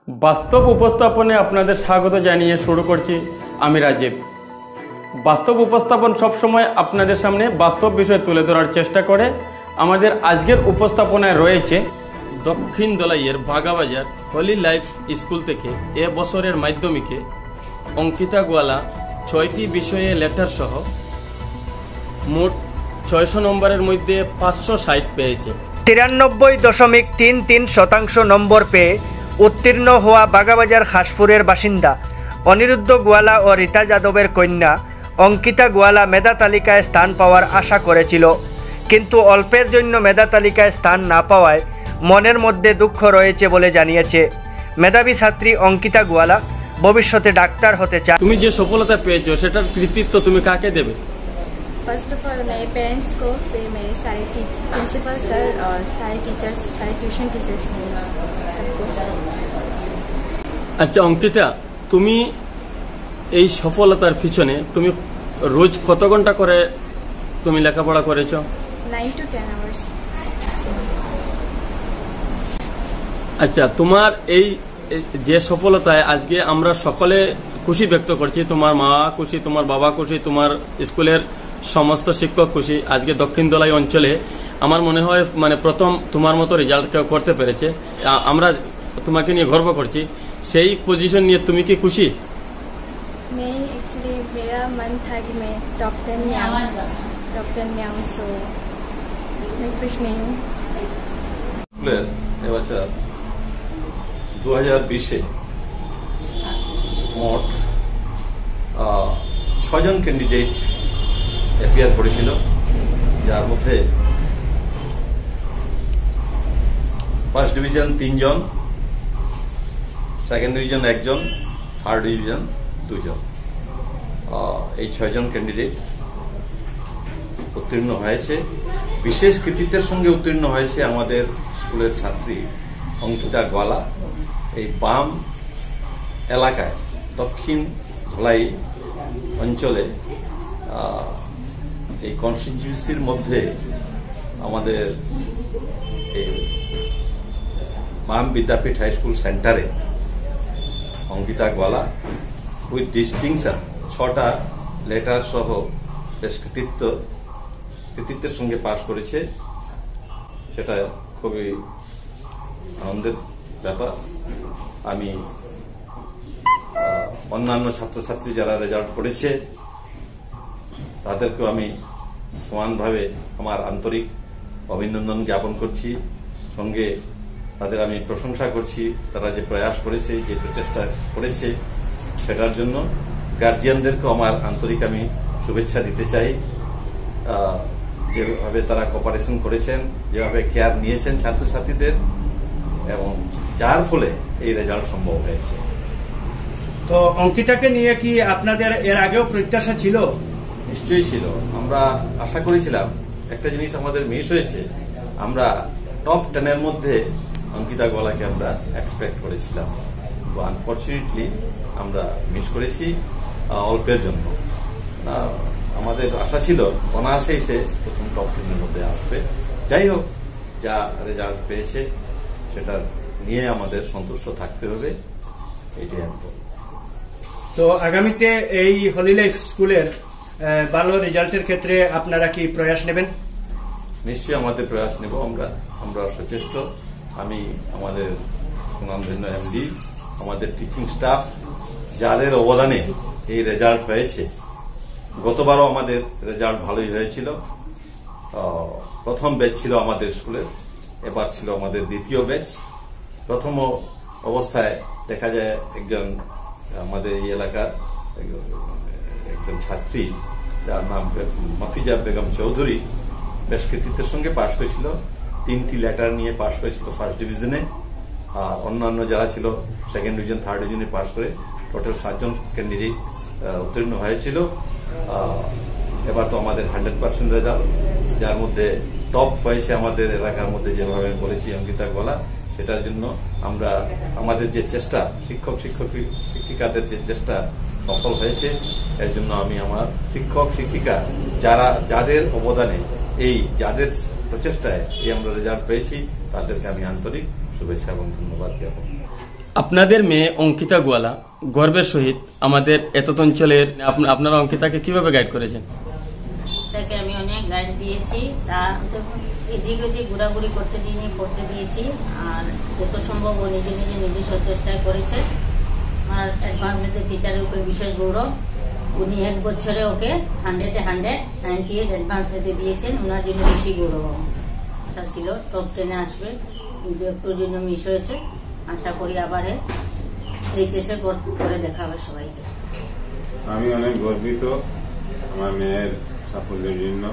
বাস্তব উপস্থাপনে আপনাদের স্বাগত জানিয়ে শুরু করছি আমি রাজীব। বাস্তব উপস্থাপন সবসময় আপনাদের সামনে বাস্তব বিষয় তুলে ধরার চেষ্টা করে। আমাদের আজকের উপস্থাপনায় রয়েছে দক্ষিণ দলাইয়ের বাগাবাজার হলি লাইফ স্কুল থেকে এ বছরের মাধ্যমিকে অঙ্কিতা গোয়ালা ৬টি বিষয়ে লেটার সহ মোট ৬০০ নম্বরের মধ্যে ৫৬০ পেয়েছে। ৯৩.৩৩% নম্বর পেয়ে উত্তীর্ণ হওয়া বাগাবাজার খাসপুরের বাসিন্দা অনিরুদ্ধ গোয়ালা ও রীতা যাদবের কন্যা অঙ্কিতা গোয়ালা মেধা তালিকায় স্থান পাওয়ার আশা করেছিল, কিন্তু অল্পের জন্য মেধা তালিকায় স্থান না পাওয়ায় মনের মধ্যে দুঃখ রয়েছে বলে জানিয়েছে। মেধাবী ছাত্রী অঙ্কিতা গোয়ালা ভবিষ্যতে ডাক্তার হতে চায়। তুমি যে সফলতা পেয়েছো সেটার কৃতিত্ব তুমি কাকে দেবে? फर्स्ट ऑफ ऑल मेरे पेरेंट्स को, फिर मेरे सारे प्रिंसिपल सर और सारे टीचर्स, सारे ट्यूशन टीचर्स सबको। আচ্ছা অঙ্কিতা, তুমি এই সফলতার পিছনে তুমি রোজ কত ঘন্টা করে তুমি লেখাপড়া করেছো? 9 to 10 hours। আচ্ছা, তোমার এই যে সফলতায় আজকে আমরা সকলে খুশি ব্যক্ত করছি, তোমার মা খুশি, তোমার বাবা খুশি, তোমার স্কুলের সমস্ত শিক্ষক খুশি। আজকে দক্ষিণ দলাই অঞ্চলে আমার মনে হয় প্রথম তোমার মতো রেজাল্ট কেউ করতে পেরেছে। আমরা তোমাকে নিয়ে গর্ব করছি। সেই পজিশন নিয়ে তুমি কি খুশি? नहीं, एक्चुअली मेरा मन था कि मैं टॉप 10 में आऊँ, सो मैं खुश नहीं हूँ। এবছর 2020-এ মোট 6 জন ক্যান্ডিডেট অ্যাপিয়ার করেছিল, যার মধ্যে ফার্স্ট ডিভিশন 3 জন, সেকেন্ড ডিভিশন 1 জন, থার্ড ডিভিশন 2 জন। এই 6 জন ক্যান্ডিডেট উত্তীর্ণ হয়েছে। বিশেষ কৃতিত্বের সঙ্গে উত্তীর্ণ হয়েছে আমাদের স্কুলের ছাত্রী অঙ্কিতা গোয়ালা। এই বাম এলাকায় দক্ষিণ ধলাই অঞ্চলে এই কনস্টিটিউয়েন্সির মধ্যে আমাদের এই বাম বিদ্যাপীঠ হাই স্কুল সেন্টারে অঙ্কিতা গোয়ালা উইথ ডিস্টিংশন 6টা লেটার সহ বেশ কৃতিত্বের সঙ্গে পাশ করেছে। সেটা খুবই আনন্দের ব্যাপার। আমি অন্যান্য ছাত্রছাত্রী যারা রেজাল্ট করেছে তাদেরকেও আমি সমানভাবে আমার আন্তরিক অভিনন্দন জ্ঞাপন করছি। সঙ্গে তাদের আমি প্রশংসা করছি, তারা যে প্রয়াস করেছে, যে প্রচেষ্টা করেছে সেটার জন্য। গার্জিয়ানদেরকেও আমার আন্তরিক আমি শুভেচ্ছা দিতে চাই। যেভাবে তারা কোঅপারেশন করেছেন, যেভাবে কেয়ার নিয়েছেন ছাত্রছাত্রীদের, এবং যার ফলে এই রেজাল্ট সম্ভব হয়েছে। তো অঙ্কিতাকে নিয়ে কি আপনাদের এর আগেও প্রত্যাশা ছিল? নিশ্চয়ই ছিল। আমরা আশা করেছিলাম, একটা জিনিস আমাদের মিস হয়েছে, আমরা টপ 10-এর মধ্যে অঙ্কিতা গোয়ালাকে আমরা এক্সপেক্ট করেছিলাম, তো আনফরচুনেটলি আমরা মিস করেছি অল্পের জন্য। আমাদের আশা ছিল অনায়াসেই সে প্রথম টপ 10-এর মধ্যে আসবে। যাই হোক, যা রেজাল্ট পেয়েছে সেটা নিয়ে আমাদের সন্তুষ্ট থাকতে হবে, এটাই আমি বলব। তো আগামীতে এই হলি লাইফ স্কুলের ভালো রেজাল্টের ক্ষেত্রে আপনারা কি প্রয়াস নেবেন? নিশ্চয়ই আমাদের প্রয়াস নেব। আমরা সচেষ্ট। আমি আমাদের সুনামধন্য এমডি, আমাদের টিচিং স্টাফ, যাদের অবদানে এই রেজাল্ট হয়েছে। গতবারও আমাদের রেজাল্ট ভালোই হয়েছিল। প্রথম ব্যাচ ছিল আমাদের স্কুলের, এবার ছিল আমাদের দ্বিতীয় ব্যাচ। প্রথম অবস্থায় দেখা যায় একজন আমাদের এই এলাকার একজন ছাত্রী, যার নাম মাফিজা বেগম চৌধুরী, বেশ কৃতিত্বের সঙ্গে পাশ হয়েছিল। 3টি লেটার নিয়ে পাশ হয়েছিল ফার্স্ট ডিভিশনে। আর অন্যান্য যারা ছিল সেকেন্ড ডিভিশন, থার্ড ডিভিশনে পাশ করে টোটাল 7 জন ক্যান্ডিডেট উত্তীর্ণ হয়েছিল। এবার তো আমাদের 100% রেজাল্ট, যার মধ্যে টপ হয়েছে আমাদের এলাকার মধ্যে, যেভাবে আমি বলেছি অঙ্কিতা গোয়ালা। সেটার জন্য আমরা আমাদের যে চেষ্টা, শিক্ষিকাদের যে চেষ্টা সফল হয়েছে, এর জন্য আমি আমার শিক্ষক শিক্ষিকা যাদের অবদানে, যাদের প্রচেষ্টায় আমরা রেজাল্ট পেয়েছি, তাদেরকে আমি আন্তরিক শুভেচ্ছা এবং ধন্যবাদ জ্ঞাপন। আপনাদের মেয়ে অঙ্কিতা গোয়ালা গর্বের সহিত আমাদের এতদ অঞ্চলের আপনারা অঙ্কিতাকে কিভাবে গাইড করেছেন? তাকে আমি অনেক গাইড দিয়েছি, তার এদিক ওদিক ঘোরাঘুরি করতে দিইনি, পড়তে দিয়েছি। আর যত সম্ভব ও নিজে নিজস্ব চেষ্টায় করেছে। আর অ্যাডভান্স ম্যাথের টিচারের উপরে বিশেষ গৌরব। উনি 1 বছরে ওকে 100-এ 100, 98 অ্যাডভান্স ম্যাথে দিয়েছেন। ওনার জন্য বেশি গৌরব আশা ছিল টপ 10-এ আসবে, কিন্তু একটু জন্য মিস হয়েছে। আশা করি আবার এইচএসে করে দেখাবে সবাইকে। আমি অনেক গর্বিত আমার মেয়ের সাফল্যের জন্য,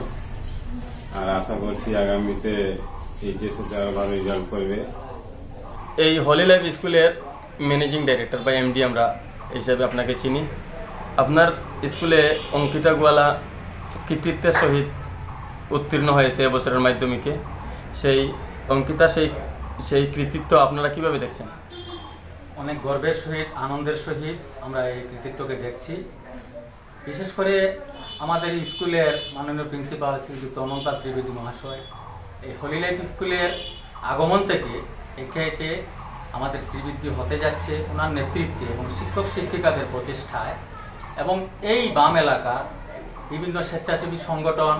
আর আশা করছি আগামীতে এইচএসে আরো ভালো রেজাল্ট করবে। এই হলি লাইফ স্কুলের ম্যানেজিং ডাইরেক্টর বা এমডি আমরা হিসাবে আপনাকে চিনি। আপনার স্কুলে অঙ্কিতা গোয়ালা কৃতিত্বের সহিত উত্তীর্ণ হয়েছে এবছরের মাধ্যমিকে। সেই অঙ্কিতা সেই কৃতিত্ব আপনারা কিভাবে দেখছেন? অনেক গর্বের সহিত, আনন্দের সহিত আমরা এই কৃতিত্বকে দেখছি। বিশেষ করে আমাদের স্কুলের মাননীয় প্রিন্সিপাল শ্রীযুক্ত অনন্ত ত্রিবেদী মহাশয় এই হলি লাইফ স্কুলের আগমন থেকে একে একে আমাদের শ্রীবৃদ্ধি হতে যাচ্ছে ওনার নেতৃত্বে এবং শিক্ষক শিক্ষিকাদের প্রচেষ্টায়। এবং এই বাম এলাকার বিভিন্ন স্বেচ্ছাসেবী সংগঠন,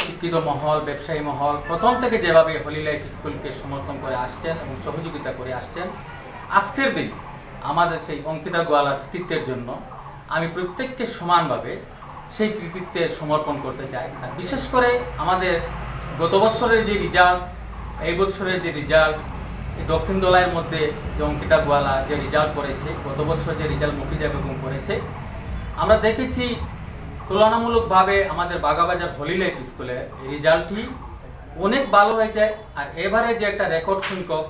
শিক্ষিত মহল, ব্যবসায়ী মহল প্রথম থেকে যেভাবে হলি লাইফ স্কুলকে সমর্থন করে আসছেন এবং সহযোগিতা করে আসছেন, আজকের দিন আমাদের সেই অঙ্কিতা গোয়ালার কৃতিত্বের জন্য আমি প্রত্যেককে সমানভাবে সেই কৃতিত্বে সমর্পণ করতে চাই। আর বিশেষ করে আমাদের গত বছরের যে রেজাল্ট, এই বছরের যে রেজাল্ট, এই দক্ষিণ দোলাইয়ের মধ্যে যে অঙ্কিতা গোয়ালা যে রেজাল্ট করেছে, গত বছর যে রেজাল্ট মফিজা বেগম করেছে, আমরা দেখেছি তুলনামূলকভাবে আমাদের বাগাবাজার হলি লাইফ স্কুলের এই রেজাল্টটি অনেক ভালো হয়েছে। আর এবারে যে একটা রেকর্ড সংখ্যক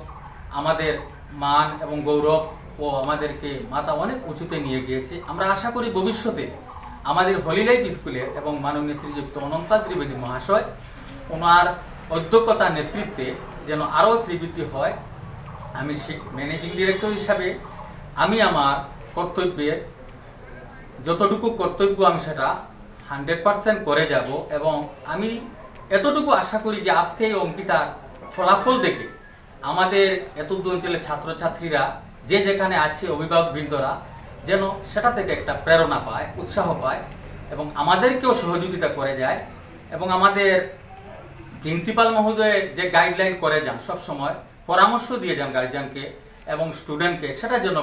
আমাদের মান এবং গৌরব ও আমাদেরকে মাথা অনেক উঁচুতে নিয়ে গিয়েছে। আমরা আশা করি ভবিষ্যতে আমাদের হলি লাইফ স্কুলের এবং মাননীয় শ্রীযুক্ত অনন্ত ত্রিবেদী মহাশয় ওনার অধ্যক্ষতার নেতৃত্বে যেন আরও শ্রীবৃদ্ধি হয়। আমি ম্যানেজিং ডিরেক্টর হিসাবে আমি আমার কর্তব্যের যতটুকু কর্তব্য আমি সেটা 100% করে যাব। এবং আমি এতটুকু আশা করি যে আজকে এই অঙ্কিতার ফলাফল দেখে আমাদের এতদ অঞ্চলের ছাত্রছাত্রীরা যে যেখানে আছে, অভিভাবকবৃন্দরা যেন সেটা থেকে একটা প্রেরণা পায়, উৎসাহ পায় এবং আমাদেরকেও সহযোগিতা করে যায়। এবং আমাদের প্রিন্সিপাল মহোদয় যে গাইডলাইন করে যান, সবসময় পরামর্শ দিয়ে যান গার্জিয়ানকে এবং স্টুডেন্টকে, সেটা যেন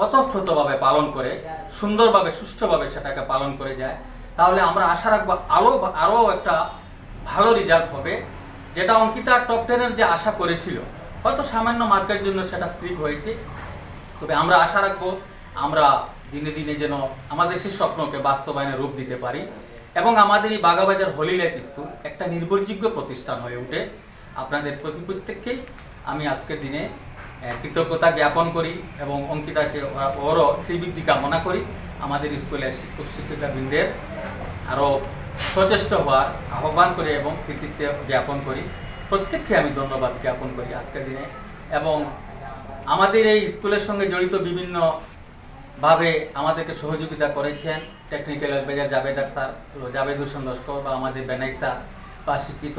অতপ্রতভাবে পালন করে, সুন্দরভাবে সুষ্ঠুভাবে সেটাকে পালন করে যায়। তাহলে আমরা আশা রাখবো আরও একটা ভালো রেজাল্ট হবে, যেটা অঙ্কিতা টপ 10-এর যে আশা করেছিল, হয়তো সামান্য মার্কের জন্য সেটা স্লিপ হয়েছে। তবে আমরা আশা রাখবো আমরা দিনে দিনে যেন আমাদের সেই স্বপ্নকে বাস্তবায়নে রূপ দিতে পারি এবং আমাদের এই বাগাবাজার হলি লাইফ স্কুল একটা নির্ভরযোগ্য প্রতিষ্ঠান হয়ে ওঠে। আপনাদের প্রত্যেককেই আমি আজকের দিনে কৃতজ্ঞতা জ্ঞাপন করি এবং অঙ্কিতাকে ওরও শ্রীবৃদ্ধি কামনা করি। আমাদের স্কুলের শিক্ষক শিক্ষিকাবৃন্দের আরও সচেষ্ট হওয়ার আহ্বান করি এবং কৃতিত্ব জ্ঞাপন করি। প্রত্যেককে আমি ধন্যবাদ জ্ঞাপন করি আজকের দিনে। এবং আমাদের এই স্কুলের সঙ্গে জড়িত বিভিন্নভাবে আমাদেরকে সহযোগিতা করেছেন টেকনিক্যাল অ্যাডভাইজার জাভেদ আখতার, জাভেদ হোসেন লস্কর বা আমাদের বেনাইসা বা শিক্ষিত